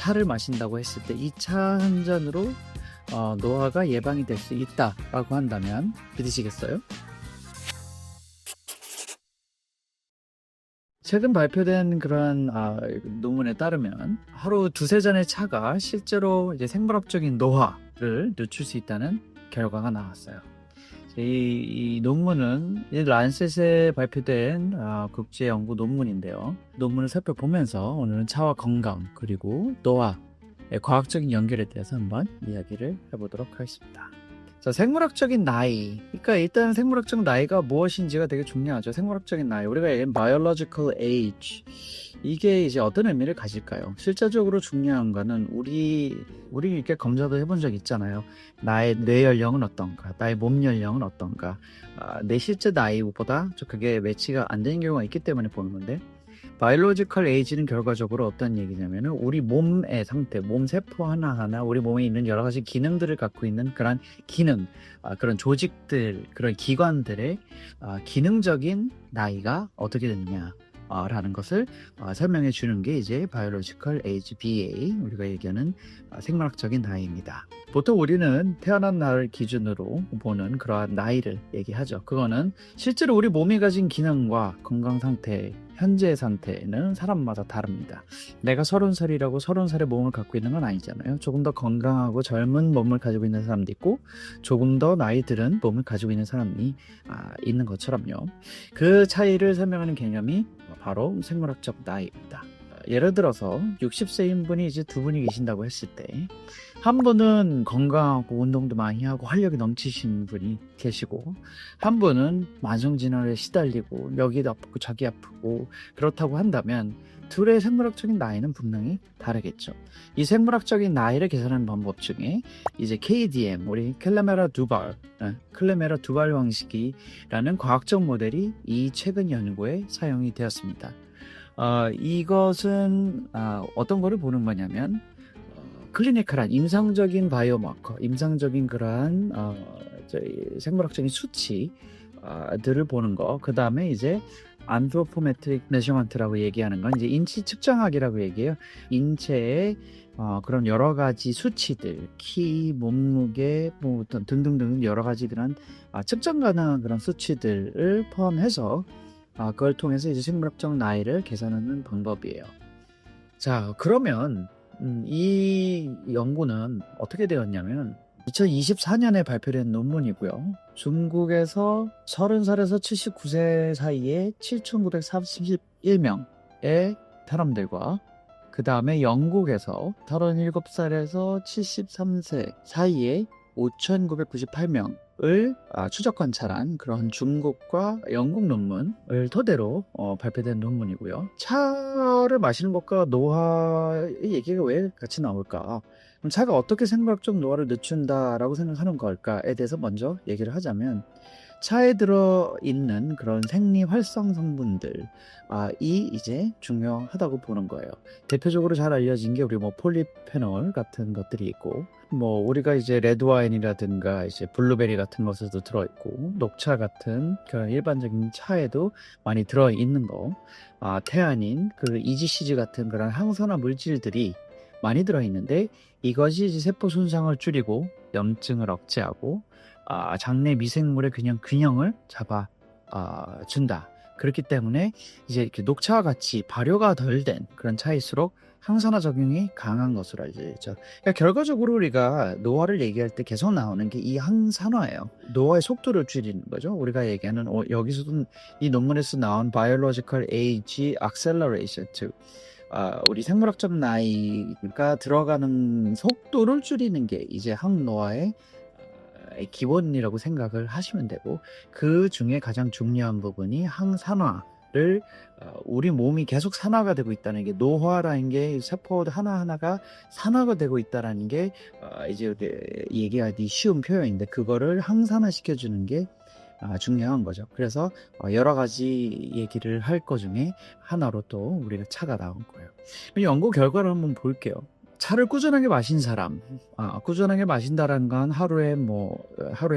차를 마신다고 했을 때 이 차 한 잔으로 노화가 예방이 될 수 있다라고 한다면 믿으시겠어요? 최근 발표된 그런 논문에 따르면 하루 두세 잔의 차가 실제로 이제 생물학적인 노화를 늦출 수 있다는 결과가 나왔어요. 이 논문은 이 란셋에 발표된 국제 연구 논문인데요. 논문을 살펴보면서 오늘은 차와 건강 그리고 노화의 과학적인 연결에 대해서 한번 이야기를 해보도록 하겠습니다. 자, 생물학적인 나이. 그러니까 일단 생물학적 나이가 무엇인지가 되게 중요하죠. 생물학적인 나이. 우리가 얘기하는 biological age. 이게 이제 어떤 의미를 가질까요? 실제적으로 중요한 거는 우리 이렇게 검사도 해본 적 있잖아요. 나의 뇌 연령은 어떤가? 나의 몸 연령은 어떤가? 내 실제 나이보다 그게 매치가 안 되는 경우가 있기 때문에 보는 건데, 바이올로지컬 에이지는 결과적으로 어떤 얘기냐면은 우리 몸의 상태, 몸 세포 하나하나 우리 몸에 있는 여러 가지 기능들을 갖고 있는 그런 기능, 그런 조직들, 그런 기관들의 기능적인 나이가 어떻게 됐냐 라는 것을 설명해 주는 게 이제 바이올로지컬 에이지 BA, 우리가 얘기하는 생물학적인 나이입니다. 보통 우리는 태어난 날 기준으로 보는 그러한 나이를 얘기하죠. 그거는 실제로 우리 몸이 가진 기능과 건강 상태, 현재 상태는 사람마다 다릅니다. 내가 30살이라고 30살의 몸을 갖고 있는 건 아니잖아요. 조금 더 건강하고 젊은 몸을 가지고 있는 사람도 있고 조금 더 나이 들은 몸을 가지고 있는 사람이 있는 것처럼요. 그 차이를 설명하는 개념이 바로 생물학적 나이입니다. 예를 들어서 60세인 분이 이제 두 분이 계신다고 했을 때, 한 분은 건강하고 운동도 많이 하고 활력이 넘치신 분이 계시고, 한 분은 만성질환에 시달리고 여기도 아프고 저기 아프고 그렇다고 한다면 둘의 생물학적인 나이는 분명히 다르겠죠. 이 생물학적인 나이를 계산하는 방법 중에 이제 KDM, 우리 클레메라 두발 방식이라는 과학적 모델이 이 최근 연구에 사용이 되었습니다. 이것은 어떤 거를 보는 거냐면 클리니컬한 임상적인 바이오마커, 임상적인 그러한 생물학적인 수치들을 보는 거. 그 다음에 이제 안트로포메트릭 메저먼트라고 얘기하는 건 이제 인치 측정학이라고 얘기해요. 인체의 그런 여러 가지 수치들, 키, 몸무게, 뭐 등등등 여러 가지 그런 측정 가능한 그런 수치들을 포함해서 그걸 통해서 이제 생물학적 나이를 계산하는 방법이에요. 자, 그러면 이 연구는 어떻게 되었냐면 2024년에 발표된 논문이고요. 중국에서 30살에서 79세 사이에 7,931명의 사람들과 그 다음에 영국에서 37살에서 73세 사이에 5,998명을 추적 관찰한 그런 중국과 영국 논문을 토대로 발표된 논문이고요. 차를 마시는 것과 노화의 얘기가 왜 같이 나올까? 그럼 차가 어떻게 생물학적 노화를 늦춘다라고 생각하는 걸까에 대해서 먼저 얘기를 하자면, 차에 들어있는 그런 생리활성 성분들, 이 이제 중요하다고 보는 거예요. 대표적으로 잘 알려진 게 우리 폴리페놀 같은 것들이 있고, 우리가 이제 레드와인이라든가 이제 블루베리 같은 것에도 들어있고, 녹차 같은 그런 일반적인 차에도 많이 들어있는 거, 태아닌, 그 EGCG 같은 그런 항산화 물질들이 많이 들어있는데, 이것이 이제 세포 손상을 줄이고 염증을 억제하고 장내 미생물의 균형을 잡아 준다. 그렇기 때문에 이제 이렇게 녹차와 같이 발효가 덜 된 그런 차일수록 항산화 작용이 강한 것으로 알려져 있죠. 그러니까 결과적으로 우리가 노화를 얘기할 때 계속 나오는 게 이 항산화예요. 노화의 속도를 줄이는 거죠. 우리가 얘기하는 여기서도 이 논문에서 나온 biological age acceleration to 우리 생물학적 나이가 들어가는 속도를 줄이는 게 이제 항노화의 기본이라고 생각을 하시면 되고, 그 중에 가장 중요한 부분이 항산화를 우리 몸이 계속 산화가 되고 있다는 게, 노화라는 게 세포 하나하나가 산화가 되고 있다는 게 이제 얘기하기 쉬운 표현인데, 그거를 항산화 시켜주는 게 중요한 거죠. 그래서 여러 가지 얘기를 할 것 중에 하나로 또 우리가 차가 나온 거예요. 연구 결과를 한번 볼게요. 차를 꾸준하게 마신 사람, 꾸준하게 마신다는 건 하루에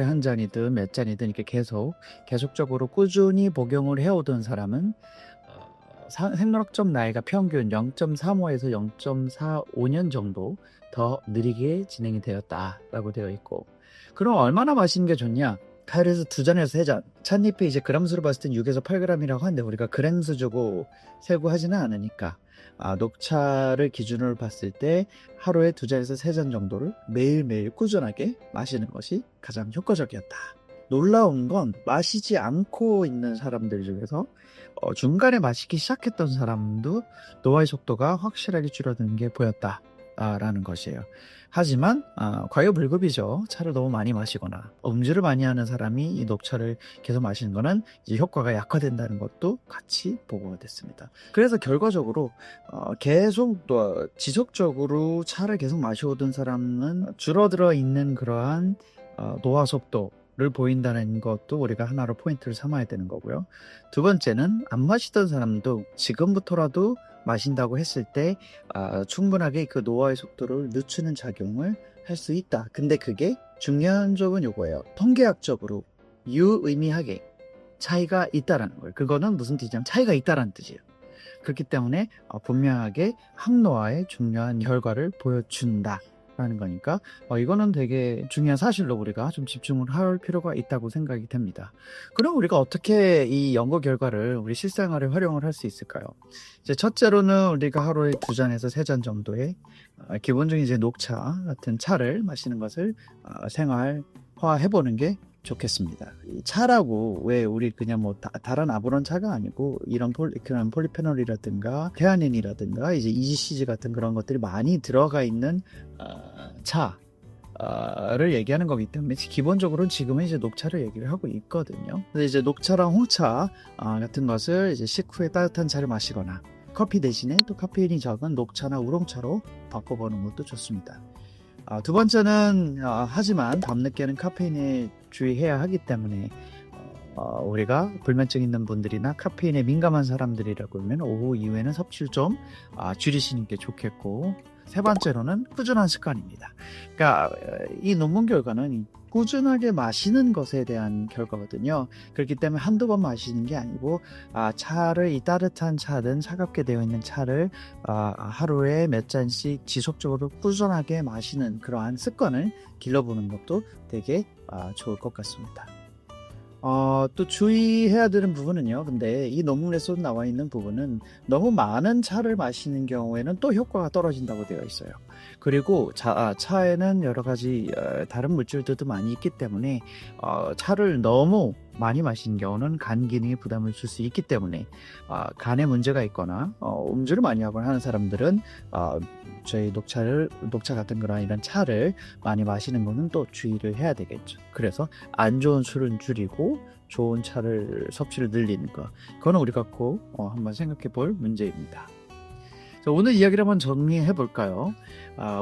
한 잔이든 몇 잔이든 이렇게 계속적으로 꾸준히 복용을 해오던 사람은 생물학적 나이가 평균 0.35에서 0.45년 정도 더 느리게 진행이 되었다라고 되어 있고, 그럼 얼마나 마시는 게 좋냐? 하루에서 2잔에서 3잔. 찻잎에 이제 그람수로 봤을 땐 6에서 8g이라고 하는데 우리가 그램수 주고 세고 하지는 않으니까 녹차를 기준으로 봤을 때 하루에 2잔에서 3잔 정도를 매일매일 꾸준하게 마시는 것이 가장 효과적이었다. 놀라운 건 마시지 않고 있는 사람들 중에서 중간에 마시기 시작했던 사람도 노화의 속도가 확실하게 줄어드는 게 보였다 라는 것이에요. 하지만 과유불급이죠. 차를 너무 많이 마시거나 음주를 많이 하는 사람이 이 녹차를 계속 마시는 거는 이제 효과가 약화된다는 것도 같이 보고가 됐습니다. 그래서 결과적으로 계속 또 지속적으로 차를 계속 마셔오던 사람은 줄어들어 있는 그러한 노화 속도를 보인다는 것도 우리가 하나로 포인트를 삼아야 되는 거고요. 두 번째는 안 마시던 사람도 지금부터라도 마신다고 했을 때 충분하게 그 노화의 속도를 늦추는 작용을 할 수 있다. 근데 그게 중요한 점은 요거예요. 통계학적으로 유의미하게 차이가 있다라는 거예요. 그거는 무슨 뜻이냐면 차이가 있다라는 뜻이에요. 그렇기 때문에 분명하게 항노화에 중요한 결과를 보여준다 라는 거니까 이거는 되게 중요한 사실로 우리가 좀 집중을 할 필요가 있다고 생각이 됩니다. 그럼 우리가 어떻게 이 연구 결과를 우리 실생활에 활용을 할 수 있을까요? 이제 첫째로는 우리가 하루에 2잔에서 3잔 정도의 기본적인 이제 녹차 같은 차를 마시는 것을 생활화해 보는 게 좋겠습니다. 이 차라고 왜 우리 그냥 뭐 다른 아무런 차가 아니고 이런 그런 폴리페놀이라든가 태아닌이라든가 이제 EGCG 같은 그런 것들이 많이 들어가 있는 차를 얘기하는 거기 때문에 기본적으로는 지금은 이제 녹차를 얘기를 하고 있거든요. 근데 이제 녹차랑 홍차 같은 것을 이제 식후에 따뜻한 차를 마시거나 커피 대신에 또 카페인이 적은 녹차나 우롱차로 바꿔보는 것도 좋습니다. 두 번째는 하지만 밤늦게는 카페인에 주의해야 하기 때문에 우리가 불면증 있는 분들이나 카페인에 민감한 사람들이라고 하면 오후 이후에는 섭취를 좀 줄이시는 게 좋겠고, 세 번째로는 꾸준한 습관입니다. 그러니까 이 논문 결과는 꾸준하게 마시는 것에 대한 결과거든요. 그렇기 때문에 한두 번 마시는 게 아니고 차를 이 따뜻한 차든 차갑게 되어 있는 차를 하루에 몇 잔씩 지속적으로 꾸준하게 마시는 그러한 습관을 길러보는 것도 되게 좋을 것 같습니다. 또 주의해야 되는 부분은요. 근데 이 논문에서 나와 있는 부분은 너무 많은 차를 마시는 경우에는 또 효과가 떨어진다고 되어 있어요. 그리고 차에는 여러 가지 다른 물질들도 많이 있기 때문에 차를 너무 많이 마시는 경우는 간 기능에 부담을 줄 수 있기 때문에 간에 문제가 있거나 음주를 많이 하거나 하는 사람들은 저희 녹차 같은 그런 이런 차를 많이 마시는 거는 또 주의를 해야 되겠죠. 그래서 안 좋은 술은 줄이고 좋은 차를 섭취를 늘리는 거, 그거는 우리가 꼭 한번 생각해 볼 문제입니다. 자, 오늘 이야기를 한번 정리해 볼까요?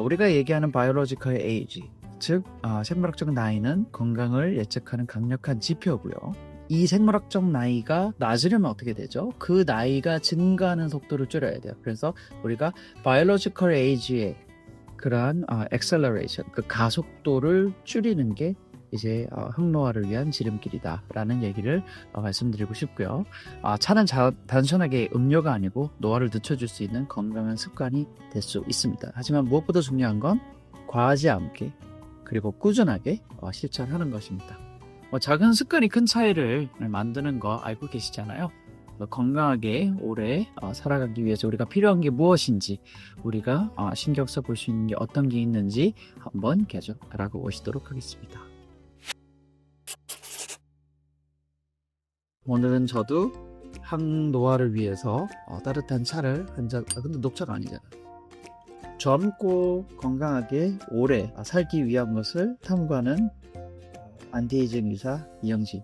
우리가 얘기하는 바이올로지컬 에이지, 즉 생물학적 나이는 건강을 예측하는 강력한 지표고요. 이 생물학적 나이가 낮으려면 어떻게 되죠? 그 나이가 증가하는 속도를 줄여야 돼요. 그래서 우리가 바이올로지컬 에이지의 그러한 acceleration, 그 가속도를 줄이는 게 이제 항노화를 위한 지름길이다라는 얘기를 말씀드리고 싶고요. 차는 단순하게 음료가 아니고 노화를 늦춰줄 수 있는 건강한 습관이 될 수 있습니다. 하지만 무엇보다 중요한 건 과하지 않게 그리고 꾸준하게 실천하는 것입니다. 작은 습관이 큰 차이를 만드는 거 알고 계시잖아요. 건강하게 오래 살아가기 위해서 우리가 필요한 게 무엇인지, 우리가 신경 써볼 수 있는 게 어떤 게 있는지 한번 계속 알아보시도록 하겠습니다. 오늘은 저도 항노화를 위해서 따뜻한 차를 한 잔, 근데 녹차가 아니잖아. 젊고 건강하게 오래 살기 위한 것을 탐구하는 안티에이징 의사 이영진